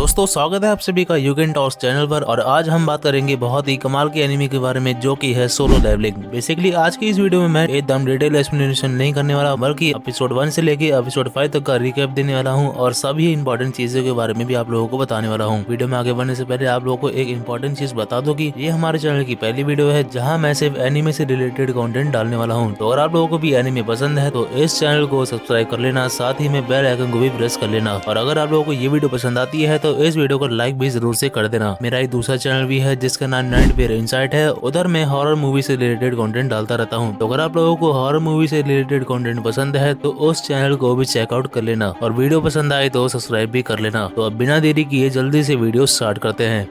दोस्तों स्वागत है आप सभी का यूकेन टॉक्स चैनल पर। और आज हम बात करेंगे बहुत ही कमाल के एनिमे के बारे में जो कि है सोलो लेवलिंग। बेसिकली आज की इस वीडियो में मैं एकदम डिटेल एक्सप्लेनेशन नहीं करने वाला, बल्कि एपिसोड 1 से लेके एपिसोड 5 तक का रिकैप देने वाला हूं और सभी इंपॉर्टेंट चीजों के बारे में भी आप लोगों को बताने वाला हूं। वीडियो में आगे बढ़ने से पहले आप लोगों को एक इंपॉर्टेंट चीज बता दो कि ये हमारे चैनल की पहली वीडियो है जहाँ मैं सिर्फ एनिमे से रिलेटेड कंटेंट डालने वाला हूँ। तो अगर आप लोगों को भी एनिमे पसंद है तो इस चैनल को सब्सक्राइब कर लेना, साथ ही में बेल आइकन को भी प्रेस कर लेना। और अगर आप लोगों को ये वीडियो पसंद आती है तो इस वीडियो को लाइक भी जरूर से कर देना। मेरा एक दूसरा चैनल भी है जिसका नाम नाइट बेयर इनसाइट है, उधर मैं हॉरर मूवी से रिलेटेड कंटेंट डालता रहता हूँ। तो अगर आप लोगों को हॉरर मूवी से रिलेटेड कंटेंट पसंद है तो उस चैनल को भी चेकआउट कर लेना और वीडियो पसंद आए तो सब्सक्राइब भी कर लेना। तो अब बिना देरी किए जल्दी से वीडियो स्टार्ट करते हैं।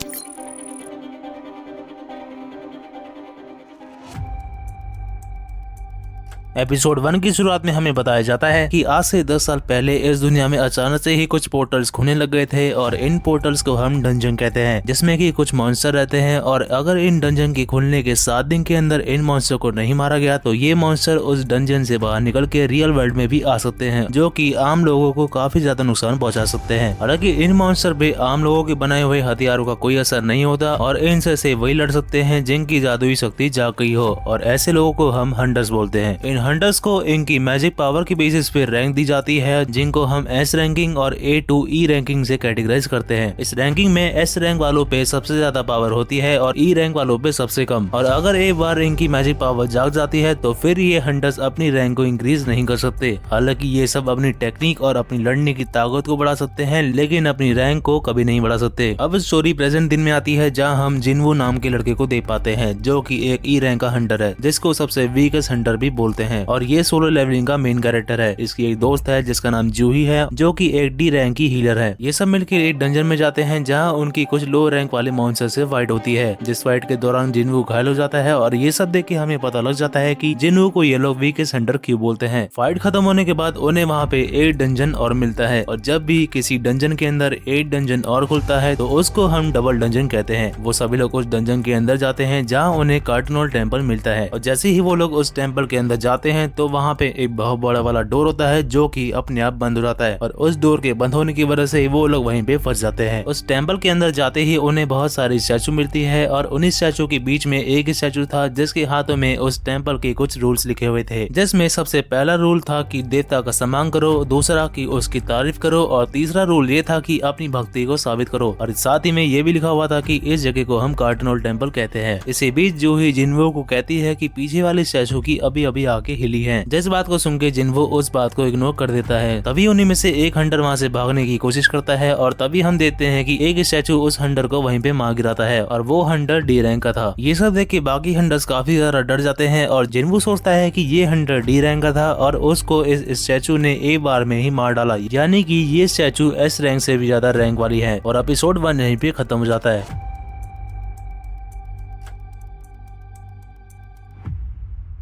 एपिसोड 1 की शुरुआत में हमें बताया जाता है कि आज से 10 साल पहले इस दुनिया में अचानक से ही कुछ पोर्टल्स खुलने लग गए थे और इन पोर्टल्स को हम डंजन कहते हैं, जिसमें कि कुछ मॉन्स्टर रहते हैं। और अगर इन डंजन के खुलने के 7 दिन के अंदर इन मॉन्स्टर को नहीं मारा गया तो ये मॉन्स्टर उस डंजन से बाहर निकल के रियल वर्ल्ड में भी आ सकते हैं, जो कि आम लोगों को काफी ज्यादा नुकसान पहुंचा सकते हैं। हालांकि इन मॉन्स्टर पे आम लोगों के बनाए हुए हथियारों का कोई असर नहीं होता और इनसे से वही लड़ सकते हैं जिनकी जादुई शक्ति जाग गई हो, और ऐसे लोगों को हम हंटर्स बोलते हैं। इन हंटर्स को इनकी मैजिक पावर के बेसिस पे रैंक दी जाती है, जिनको हम एस रैंकिंग और ए टू ई रैंकिंग से कैटेगराइज करते हैं। इस रैंकिंग में एस रैंक वालों पे सबसे ज्यादा पावर होती है और ई रैंक वालों पे सबसे कम। और अगर एक बार इनकी मैजिक पावर जाग जाती है तो फिर ये हंटर्स अपनी रैंक को इंक्रीज नहीं कर सकते। हालांकि ये सब अपनी टेक्निक और अपनी लड़ने की ताकत को बढ़ा सकते हैं, लेकिन अपनी रैंक को कभी नहीं बढ़ा सकते। अब स्टोरी प्रेजेंट दिन में आती है जहाँ हम जिनवू नाम के लड़के को देख पाते हैं, जो कि एक ई रैंक का हंटर है, जिसको सबसे वीकेस्ट हंटर भी बोलते हैं। और ये सोलो लेवलिंग का मेन कैरेक्टर है। इसकी एक दोस्त है जिसका नाम जूही है, जो कि एक डी रैंक की हीलर है। ये सब मिलकर एक डंजन में जाते हैं जहां उनकी कुछ लो रैंक वाले मॉन्स्टर से फाइट होती है, जिस फाइट के दौरान जिनवू घायल हो जाता है। और ये सब देख के हमें पता लग जाता है कि जिनवू को ये लोग वीकेस्ट हंटर क्यों बोलते हैं। फाइट खत्म होने के बाद उन्हें वहाँ पे एक डंजन और मिलता है, और जब भी किसी डंजन के अंदर एक डंजन और खुलता है तो उसको हम डबल डंजन कहते हैं। वो सभी लोग उस डंजन के अंदर जाते हैं जहाँ उन्हें कार्टिनोल टेम्पल मिलता है, और जैसे ही वो लोग उस टेम्पल के अंदर जाते हैं तो वहाँ पे एक बहुत बड़ा वाला डोर होता है जो कि अपने आप बंद हो जाता है, और उस डोर के बंद होने की वजह से वो लोग वहीं पे फंस जाते हैं। उस टेम्पल के अंदर जाते ही उन्हें बहुत सारी स्टैचू मिलती है, और उन्हीं स्टैचू के बीच में एक स्टैचू था जिसके हाथों में उस टेम्पल के कुछ रूल्स लिखे हुए थे, जिसमें सबसे पहला रूल था कि देवता का सम्मान करो, दूसरा कि उसकी तारीफ करो, और तीसरा रूल ये था कि अपनी भक्ति को साबित करो। और साथ ही में ये भी लिखा हुआ था कि इस जगह को हम कार्टिनोल टेम्पल कहते हैं। इसी बीच जूही जिनवू को कहती है कि पीछे वाली स्टैचू की अभी अभी आके हिली है, जिस बात को सुन के जिनवू उस बात को इग्नोर कर देता है। तभी उन्हीं में से एक हंटर वहाँ से भागने की कोशिश करता है, और तभी हम देखते हैं कि एक स्टैचू उस हंटर को वहीं पे मार गिराता है, और वो हंटर डी रैंक का था। ये सब देख के बाकी हंटर्स काफी ज्यादा डर जाते हैं, और जिनवू सोचता है कि ये हंटर डी रैंक का था और उसको इस स्टैचू ने एक बार में ही मार डाला, यानी कि ये स्टैचू एस रैंक से भी ज्यादा रैंक वाली है। और एपिसोड 1 यहीं पे खत्म हो जाता है।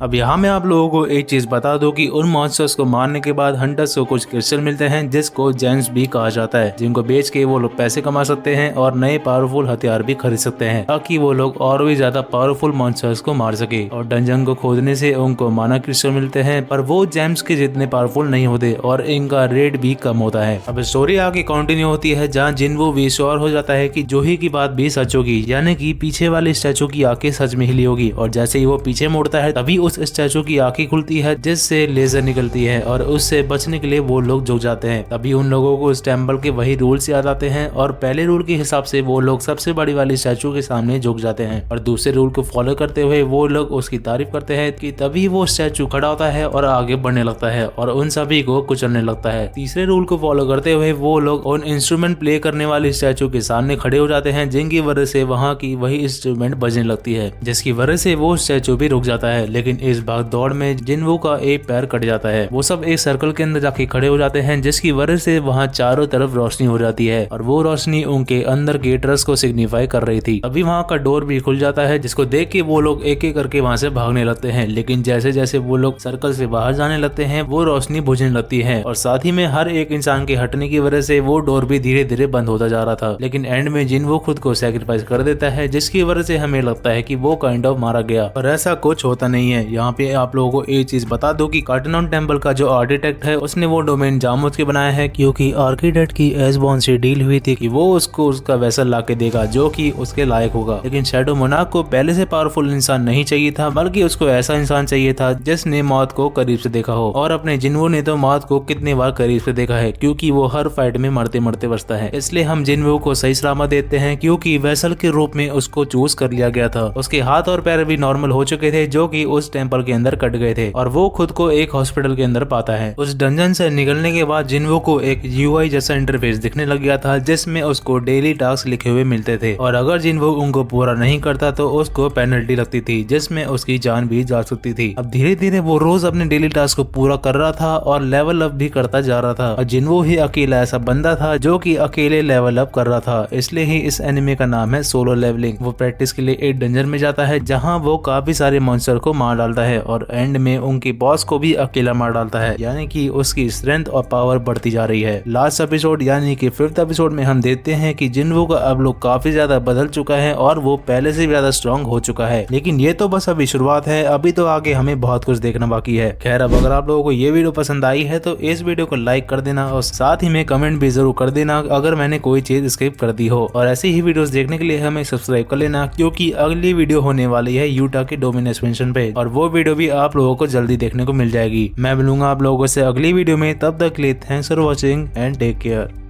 अब यहाँ मैं आप लोगों को एक चीज बता दूं कि उन मॉन्स्टर्स को मारने के बाद हंटर्स को कुछ क्रिस्टल मिलते हैं जिसको जेम्स भी कहा जाता है, जिनको बेच के वो लोग पैसे कमा सकते हैं और नए पावरफुल हथियार भी खरीद सकते हैं, ताकि वो लोग और भी ज्यादा पावरफुल मॉन्स्टर्स को मार सके। और डंजन को खोदने से उनको माना क्रिस्टल मिलते हैं, पर वो जेम्स के जितने पावरफुल नहीं होते और इनका रेट भी कम होता है। अब स्टोरी आगे कंटिन्यू होती है जहाँ जिनवू भी श्योर हो जाता है कि जूही की बात भी सच होगी, यानी कि पीछे वाले स्टैचू की आंखें सच में हिली होगी। और जैसे ही वो पीछे मुड़ता है तभी उस स्टैचू की आंखें खुलती है जिससे लेजर निकलती है, और उससे बचने के लिए वो लोग झुक जाते हैं। तभी उन लोगों को इस टेम्पल के वही रूल्स याद आते हैं, और पहले रूल के हिसाब से वो लोग सबसे बड़ी वाली स्टैचू के सामने झुक जाते हैं, और दूसरे रूल को फॉलो करते हुए वो लोग उसकी तारीफ करते हैं कि तभी वो स्टैचू खड़ा होता है और आगे बढ़ने लगता है और उन सभी को कुचलने लगता है। तीसरे रूल को फॉलो करते हुए वो लोग उन इंस्ट्रूमेंट प्ले करने वाले स्टैचू के सामने खड़े हो जाते हैं, जिनकी वजह से वहाँ की वही इंस्ट्रूमेंट बजने लगती है, जिसकी वजह से वो स्टैचू भी रुक जाता है। लेकिन इस भाग दौड़ में जिनवू का एक पैर कट जाता है। वो सब एक सर्कल के अंदर जाके खड़े हो जाते हैं, जिसकी वजह से वहाँ चारों तरफ रोशनी हो जाती है, और वो रोशनी उनके अंदर के ट्रस्ट को सिग्निफाई कर रही थी। अभी वहाँ का डोर भी खुल जाता है, जिसको देख के वो लोग एक एक करके वहाँ से भागने लगते हैं। लेकिन जैसे जैसे वो लोग सर्कल से बाहर जाने लगते हैं वो रोशनी बुझने लगती है, और साथ ही में हर एक इंसान के हटने की वजह से वो डोर भी धीरे धीरे बंद होता जा रहा था। लेकिन एंड में जिनवू खुद को सैक्रिफाइस कर देता है, जिसकी वजह से हमें लगता है कि वो काइंड ऑफ मारा गया, पर ऐसा कुछ होता नहीं है। है। यहाँ पे आप लोगों को एक चीज बता दो कि कार्टेनॉन टेम्पल का जो आर्किटेक्ट है उसने वो डोमेन जानबूझ के बनाया है, क्योंकि आर्किटेक्ट की एसबॉर्न से डील हुई थी कि वो उसको उसका वेसल ला के देगा जो कि उसके लायक होगा। लेकिन शैडो मोनार्क को पहले से पावरफुल इंसान नहीं चाहिए था, बल्कि उसको ऐसा इंसान चाहिए था जिसने मौत को करीब से देखा हो। और अपने जिन्वो ने तो मौत को कितने बार करीब से देखा है, क्योंकि वो हर फाइट में मरते मरते बचता है। इसलिए हम जिन्वो को सही सलामत देते हैं, क्योंकि वेसल के रूप में उसको चूज कर लिया गया था। उसके हाथ और पैर भी नॉर्मल हो चुके थे, जो कि उस टेम्पल के अंदर कट गए थे, और वो खुद को एक हॉस्पिटल के अंदर पाता है। उस डंजन से निकलने के बाद जिन्वो को एक यूआई जैसा इंटरफेस दिखने लग गया था, जिसमें उसको डेली टास्क लिखे हुए मिलते थे, और अगर जिन्वो उनको पूरा नहीं करता तो उसको पेनल्टी लगती थी, जिसमें उसकी जान भी जा सकती थी। अब धीरे धीरे वो रोज अपने डेली टास्क को पूरा कर रहा था और लेवल अप भी करता जा रहा था। और जिन्वो ही अकेला ऐसा बंदा था जो कि अकेले लेवल अप कर रहा था, इसलिए ही इस एनिमे का नाम है सोलो लेवलिंग। वो प्रैक्टिस के लिए एक डंजन में जाता है, जहाँ वो काफी सारे मॉन्स्टर को मार डालता है, और एंड में उनके बॉस को भी अकेला मार डालता है, यानी कि उसकी स्ट्रेंथ और पावर बढ़ती जा रही है। लास्ट एपिसोड यानी कि 5th एपिसोड में हम देखते हैं कि जिन्वो का अब लोग काफी ज्यादा बदल चुका है और वो पहले से भी ज्यादा स्ट्रॉन्ग हो चुका है। लेकिन ये तो बस अभी शुरुआत है, अभी तो आगे हमें बहुत कुछ देखना बाकी है। खैर, अब अगर आप लोगों को ये वीडियो पसंद आई है तो इस वीडियो को लाइक कर देना, और साथ ही में कमेंट भी जरूर कर देना अगर मैंने कोई चीज स्किप कर दी हो। और ऐसी ही वीडियोस देखने के लिए हमें सब्सक्राइब कर लेना, क्योंकि अगली वीडियो होने वाली है यूटा के डोमिनस मेंशन पे, और वो वीडियो भी आप लोगों को जल्दी देखने को मिल जाएगी। मैं मिलूंगा आप लोगों से अगली वीडियो में, तब तक के लिए thanks for watching and take care.